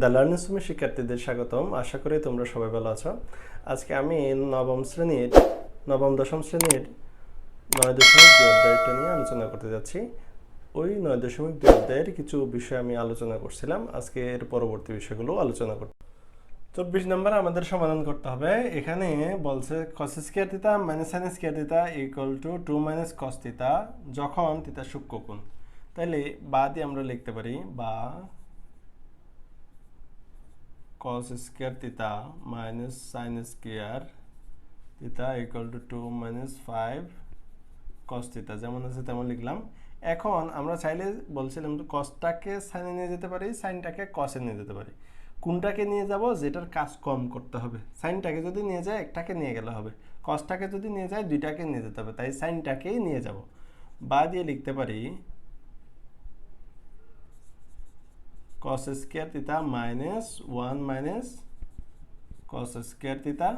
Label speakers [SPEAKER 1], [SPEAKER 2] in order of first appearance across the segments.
[SPEAKER 1] The learning রুমে শিক্ষার্থীদের স্বাগতম। আশা করি তোমরা সবাই ভালো আছো। আজকে আমি নবম দশম শ্রেণীর 9.2 অধ্যায়টা নিয়ে আলোচনা করতে যাচ্ছি। ওই 9.2 অধ্যায়ের কিছু বিষয় আমি আলোচনা করছিলাম, আজকে এর পরবর্তী বিষয়গুলো আলোচনা করতে। 24 নম্বর আমাদের সমাধান করতে হবে। এখানে বলছে cos square theta minus sin square theta equal two 2 minus cos theta যখন থিটা সূক্ষ্মকোণ। তাহলে বা দিয়ে আমরা লিখতে পারি বা cos square theta minus sin square theta equal two 2 minus 5 cos theta, যেমন আছে তেমন লিখলাম। এখন আমরা চাইলে বলছিলাম যে cosটাকে সাইনে নিয়ে যেতে পারি, সাইনটাকে cosে নিয়ে যেতে পারি। কোনটাকে নিয়ে যাব? যেটার কাজ কম করতে হবে। সাইনটাকে যদি নিয়ে যায় একটাকে নিয়ে গেলে হবে, cosটাকে যদি নিয়ে যায় দুইটাকে নিয়ে যেতে হবে, তাই সাইনটাকেই নিয়ে যাব। বা দিয়ে লিখতে পারি cos square theta minus 1 minus cos square theta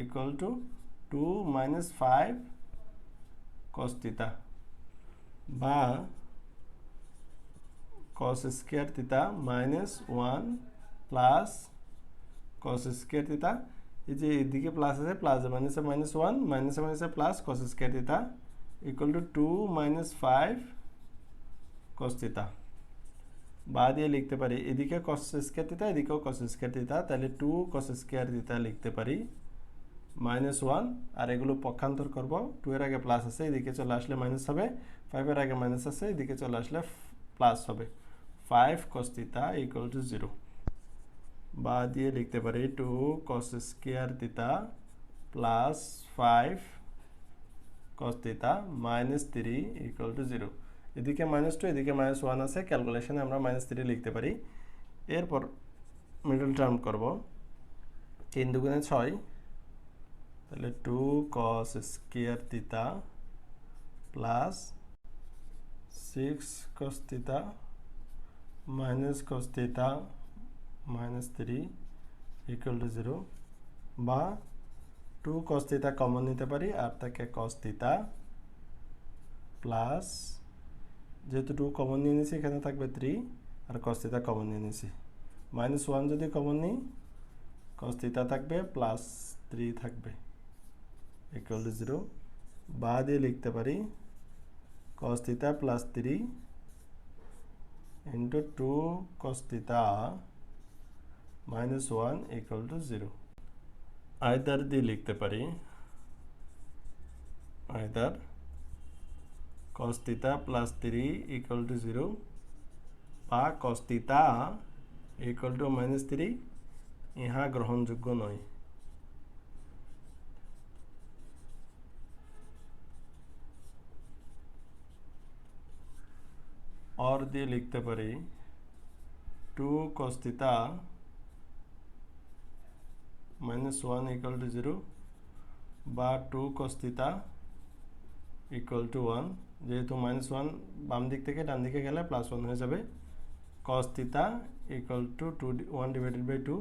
[SPEAKER 1] equal to 2 minus 5 cos theta বা cos square theta minus 1 plus cos square theta, এই যে এদিকে প্লাস আছে, প্লাস মাইনাসে মাইনাস 1 মাইনাসে মাইনাসে plus cos square theta equal two 2 minus 5 cos theta. বা দিয়ে লিখতে পারি এদিকে cos স্কয়ার থিটা এদিকেও cos স্কয়ার থিটা, তাহলে 2 cos স্কয়ার থিটা লিখতে পারি মাইনাস 1, আর এগুলো পক্ষান্তর করব। 2 এর আগে প্লাস আছে, এদিকে চলে আসলে মাইনাস হবে। 5 এর আগে মাইনাস আছে, এদিকে চলে আসলে প্লাস হবে। 5 cos থিটা ইকুয়াল টু 0। বা দিয়ে লিখতে পারি 2 cos square theta plus 5 cos theta minus 3 equal to 0। এদিকে মাইনাস 2 এদিকে মাইনাস 1 আছে, ক্যালকুলেশনে আমরা মাইনাস 3 লিখতে পারি। এরপর মিডল টার্ম করব, 3 দুগুণে 6, তাহলে 2 cos square theta plus 6 cos theta minus cos theta minus 3 equal to 0। বা 2 cos থিটা কমন নিতে পারি, আর থাকে cos থিটা প্লাস, যেহেতু 2 কমন নিয়ে নিয়েছি এখানে থাকবে 3, আর cos থিটা কমন নিয়ে নিয়েছি, মাইনাস 1 যদি কমন নিই cos থিটা থাকবে প্লাস 3 থাকবে ইকুয়াল টু 0। বা দিয়ে লিখতে পারি cos theta plus 3 into 2 cos theta minus 1 equal to 0। Either দিয়ে লিখতে পারি either cos theta plus 3 equal to 0 বা cos theta equal two minus 3, ইহা গ্রহণযোগ্য নয়। और দিয়ে লিখতে পারি 2 cos theta minus 1 equal to 0 বা 2 cos থিটা ইকুয়াল টু 1, যেহেতু মাইনাস 1 বাম দিক থেকে ডান দিকে গেলে প্লাস 1 হয়ে যাবে। cos theta equal to 1 divided by 2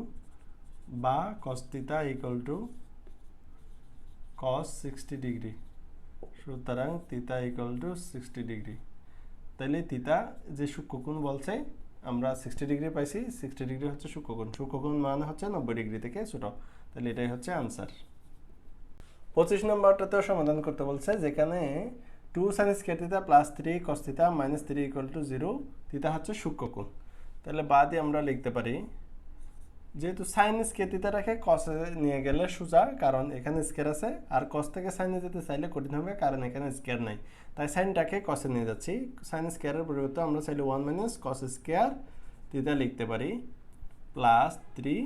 [SPEAKER 1] বা cos theta equal to cos 60 degree, সুতরাং থিটা ইকুয়াল টু 60 ডিগ্রি। তাহলে থিটা যে সূক্ষ্মকোণ বলছে আমরা 60 ডিগ্রি পাইছি, 60 ডিগ্রি হচ্ছে সূক্ষ্মকোণ, সূক্ষ্মকোণ মানে হচ্ছে 90 ডিগ্রি থেকে ছোট, তাহলে এটাই হচ্ছে আনসার। 25 নম্বরটাতেও সমাধান করতে বলছে, যেখানে 2 sin square theta plus 3 cos theta minus 3 equal to 0, theta হচ্ছে সূক্ষ্মকোণ। তাহলে বা দিয়ে আমরা লিখতে পারি, যেহেতু সাইন স্কয়ার থিটাটাকে cos এ নিয়ে গেলে সোজা, কারণ এখানে স্কয়ার আছে, আর cos থেকে সাইনে যেতে চাইলে কঠিন হবে কারণ এখানে স্কয়ার নাই, তাই সাইনটাকে cos এ নিয়ে যাচ্ছি। সাইন স্কয়ারের পরিবর্তে আমরা চাইলে 1 মাইনাস cos স্কয়ার থিটা লিখতে পারি plus 3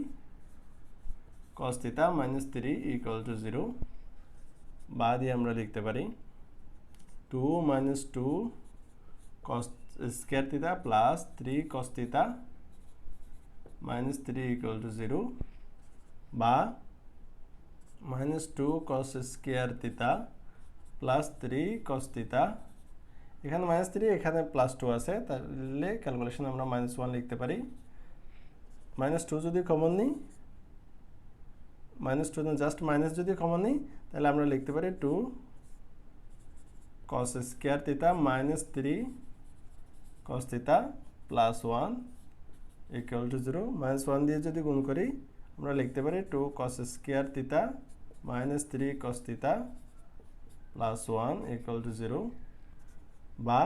[SPEAKER 1] cos theta minus 3 equal to 0। বা দিয়ে আমরা লিখতে পারি 2 minus 2 cos square theta plus 3 cos theta minus 3 equal to 0 বা minus 2 cos square theta plus 3 cos theta, এখানে মাইনাস 3 এখানে প্লাস 2 আছে, তাহলে ক্যালকুলেশন আমরা মাইনাস 1 লিখতে পারি। মাইনাস 2 যদি কমন নিই, মাইনাস 2 জাস্ট মাইনাস যদি কমন নিই, তাহলে আমরা লিখতে পারি 2 cos square theta minus 3 cos theta plus 1 equal to 0 -1 দিয়ে যদি গুণ করি আমরা লিখতে পারি 2 cos square theta minus 3 cos theta plus 1 equal to 0 বা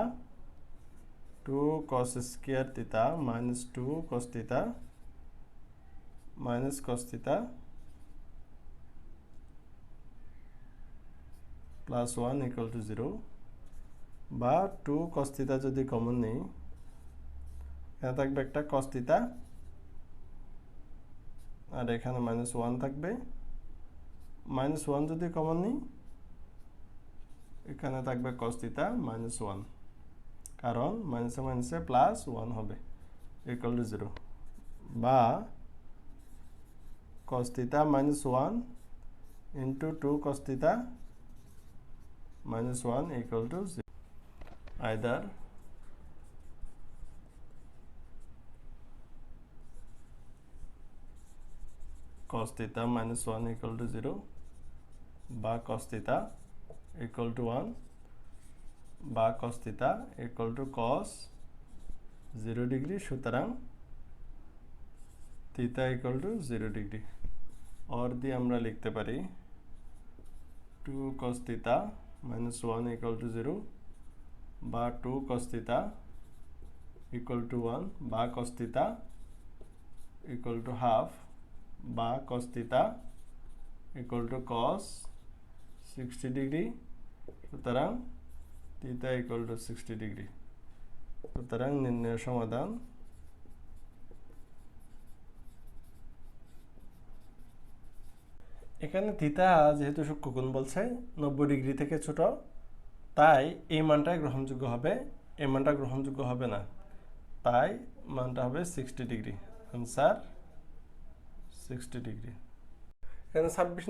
[SPEAKER 1] 2 cos square theta minus 2 cos theta minus cos theta plus 1 equal to 0 বা 2 cos থিটা যদি কমন নেই এখানে থাকবে একটা cos থিটা আর এখানে -1 থাকবে -1 যদি কমন নিই এখানে থাকবে cos থিটা -1 কারণ মাইনাসে মাইনাসে প্লাস 1 হবে ইকুয়াল টু 0 বা cos theta -1 into 2 cos theta -1 equal to 0. Either cos theta -1 equal to 0 বা cos theta equal to 1 বা cos theta equal to cos 0 degree সুতরাং theta equal to 0 degree और দিয়ে আমরা লিখতে পারি 2 cos theta -1 equal to 0 বা 2 cos theta equal to 1 বা cos theta equal to half বা cos theta equal to cos 60 degree সুতরাং theta equal to 60 degree সুতরাং নির্ণয় সমাধান এখানে থিটা যেহেতু সূক্ষ্মকোণ বলছে 90 ডিগ্রি থেকে ছোট তাই এই মানটা গ্রহণযোগ্য হবে এই মানটা গ্রহণযোগ্য হবে না তাই মানটা হবে 60 ডিগ্রি आंसर 60 ডিগ্রি এখানে 26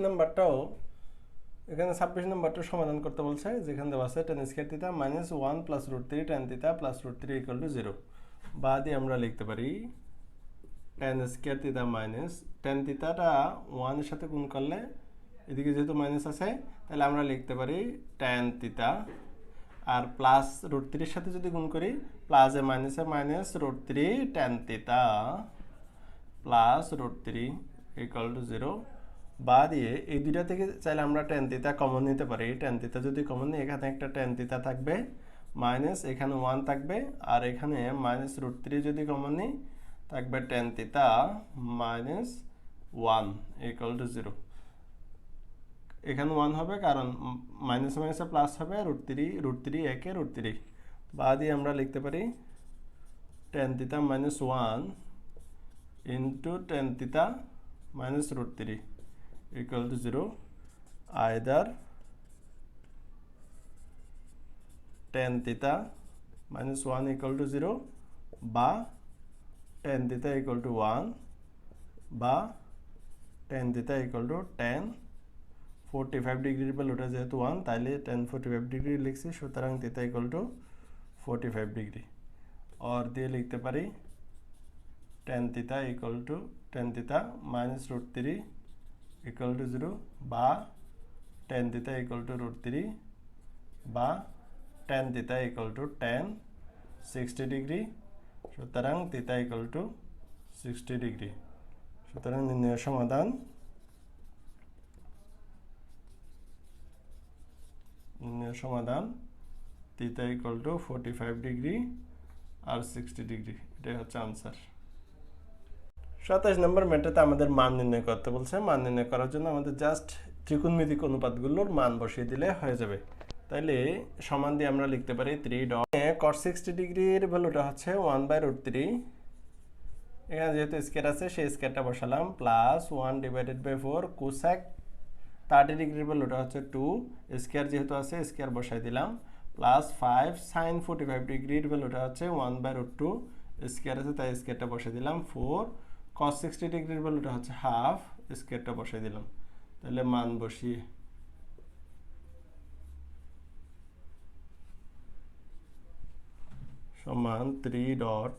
[SPEAKER 1] নাম্বারটাও সমাধান করতে বলছে যেখানে দেওয়া আছে tan square theta -1 +√3 tan theta +√3 0 বা দিয়ে আমরা লিখতে পারি tan স্কয়ার থিটা tan থিটাটা 1 এর সাথে গুণ করলে এদিকে যেহেতু মাইনাস আছে তাহলে আমরা লিখতে পারি tan থিটা আর +√3 এর সাথে যদি গুণ করি প্লাসে মাইনাসে -√3 tan থিটা +√3 0 বা দিয়ে এই দুইটা থেকে চাইলে আমরা tan থিটা কমন নিতে পারি tan থিটা যদি কমন নিই এখানে একটা tan থিটা থাকবে মাইনাস এখানে 1 থাকবে আর এখানে -√3 যদি কমন নিই থাকবে tan থিটা -1 0 এখানে 1 হবে কারণ মাইনাস মাইনাসে প্লাস হবে √3 একে √3 বা দিয়ে আমরা লিখতে পারি tan theta -1 into tan theta -√3 0 either tan theta -1 0 বা tan theta 1 বা tan theta tan 45 ডিগ্রির ভ্যালুটা যেহেতু 1 তাইলে tan 45 ডিগ্রি লিখছি সুতরাং theta 45 ডিগ্রি और দিয়ে লিখতে পারি tan theta -√3 0 বা tan theta √3 বা tan theta tan 60 ডিগ্রি সুতরাং theta 60 ডিগ্রি সুতরাং নির্ণয় সমাধান theta 45 ডিগ্রি আর 60 ডিগ্রি এটাই হচ্ছে आंसर 27 নম্বর ম্যাথটাতে আমাদের মান নির্ণয় করতে বলছে মান নির্ণয় করার জন্য আমাদের জাস্ট ত্রিকোণমিতিক অনুপাতগুলোর মান বসিয়ে দিলে হয়ে যাবে তাইলে সমান দিয়ে আমরা লিখতে পারি 3 ডট cos 60 ডিগ্রির ভ্যালুটা হচ্ছে 1/√3 এখানে যেহেতু স্কয়ার আছে সেই স্কয়ারটা বসালাম প্লাস 1/4 cosec 30 ডিগ্রির ভ্যালুটা হচ্ছে 2 স্কয়ার যেহেতু আছে স্কয়ার বসাই দিলাম প্লাস 5 sin 45 ডিগ্রির ভ্যালুটা হচ্ছে 1/√2 স্কয়ার আছে তাই স্কয়ারটা বসাই দিলাম 4 cos 60 ডিগ্রির ভ্যালুটা হচ্ছে হাফ স্কয়ারটা বসাই দিলাম তাহলে মান বসিয়ে সমান 3 ডট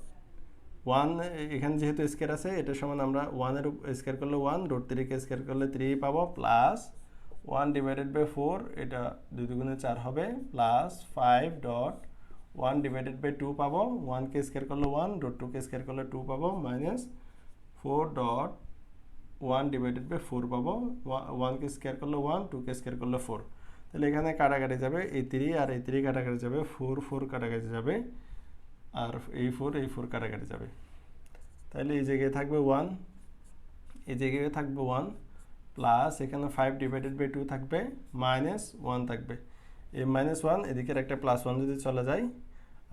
[SPEAKER 1] 1 এখানে যেহেতু স্কয়ার আছে এটা সমান আমরা 1 এর স্কয়ার করলে 1 √3 কে স্কয়ার করলে 3 পাবো প্লাস 1/4 এটা 2 দুগুণে 4 হবে প্লাস 5 ডট 1 ডিভাইডেড বাই 2 পাবো 1 কে স্কয়ার করলে 1 ডট 2 কে স্কয়ার করলে 2 পাবো মাইনাস 4 ডট 1 ডিভাইডেড বাই 4 পাবো 1 কে স্কয়ার করলে 1 2 কে স্কয়ার করলে 4 তাহলে এখানে কাটাকাটি যাবে এই 3 আর এই 3 কাটাকাটি যাবে 4 4 কাটাকাটি যাবে আর এই 4 কাটাকাটি যাবে তাহলে এই জায়গায় থাকবে 1 এই জায়গায় থাকবে 1 প্লাস এখানে 5 ডিভাইডেড বাই 2 থাকবে মাইনাস 1 থাকবে এই মাইনাস 1 এদিকের একটা প্লাস 1 যদি চলে যায়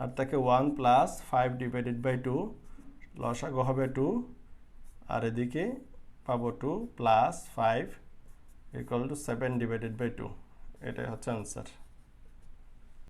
[SPEAKER 1] আর তাকে 1 প্লাস 5 ডিভাইডেড বাই 2 লসাগু হবে 2 আর এদিকে পাবো 2 plus 5 equal to 7 divided by 2 এটাই হচ্ছে আনসার